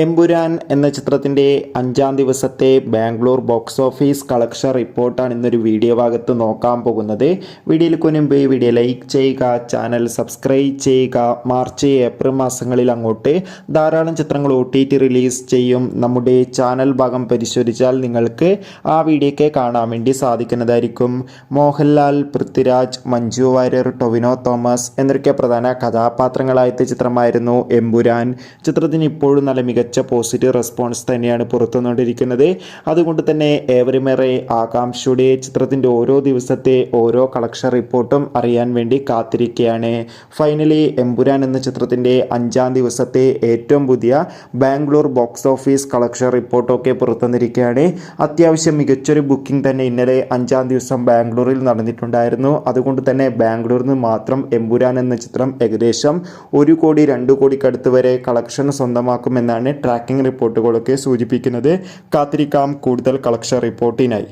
എമ്പുരാൻ എന്ന ചിത്രത്തിൻ്റെ 5-ാം ദിവസത്തെ ബാംഗ്ലൂർ ബോക്സ് ഓഫീസ് കളക്ഷൻ റിപ്പോർട്ടാണ് ഇന്നൊരു വീഡിയോ ഭാഗത്ത് നോക്കാൻ പോകുന്നത്. വീഡിയോയിൽ മുൻപ് വീഡിയോ ലൈക്ക് ചെയ്യുക, ചാനൽ സബ്സ്ക്രൈബ് ചെയ്യുക. മാർച്ച് ഏപ്രിൽ മാസങ്ങളിൽ അങ്ങോട്ട് ധാരാളം ചിത്രങ്ങൾ OTT റിലീസ് ചെയ്യും. നമ്മുടെ ചാനൽ ഭാഗം പരിശോധിച്ചാൽ നിങ്ങൾക്ക് ആ വീഡിയോയ്ക്ക് കാണാൻ വേണ്ടി സാധിക്കുന്നതായിരിക്കും. മോഹൻലാൽ, പൃഥ്വിരാജ്, മഞ്ജു വാര്യർ, ടൊവിനോ തോമസ് എന്നൊക്കെ പ്രധാന കഥാപാത്രങ്ങളായ ചിത്രമായിരുന്നു എമ്പുരാൻ. ചിത്രത്തിന് ഇപ്പോഴും നല്ല മികച്ച പോസിറ്റീവ് റെസ്പോൺസ് തന്നെയാണ് പുറത്തുവന്നുകൊണ്ടിരിക്കുന്നത്. അതുകൊണ്ട് തന്നെ ഏവരുമേറെ ആകാംക്ഷയുടെ ചിത്രത്തിൻ്റെ ഓരോ ദിവസത്തെ ഓരോ കളക്ഷൻ റിപ്പോർട്ടും അറിയാൻ വേണ്ടി കാത്തിരിക്കുകയാണ്. ഫൈനലി എമ്പുരാൻ എന്ന ചിത്രത്തിൻ്റെ 5-ാം ദിവസത്തെ ഏറ്റവും പുതിയ ബാംഗ്ലൂർ ബോക്സ് ഓഫീസ് കളക്ഷൻ റിപ്പോർട്ടൊക്കെ പുറത്തുവന്നിരിക്കുകയാണ്. അത്യാവശ്യം മികച്ചൊരു ബുക്കിംഗ് തന്നെ ഇന്നലെ 5-ാം ദിവസം ബാംഗ്ലൂരിൽ നടന്നിട്ടുണ്ടായിരുന്നു. അതുകൊണ്ട് തന്നെ ബാംഗ്ലൂരിൽ നിന്ന് മാത്രം എമ്പുരാൻ എന്ന ചിത്രം ഏകദേശം 1 കോടി 2 കോടിക്കടുത്ത് വരെ കളക്ഷൻ സ്വന്തമാക്കുമെന്നാണ് ട്രാക്കിംഗ് റിപ്പോർട്ടുകളൊക്കെ സൂചിപ്പിക്കുന്നത്. കാത്തിരിക്കാം കൂടുതൽ കളക്ഷൻ റിപ്പോർട്ടിനായി.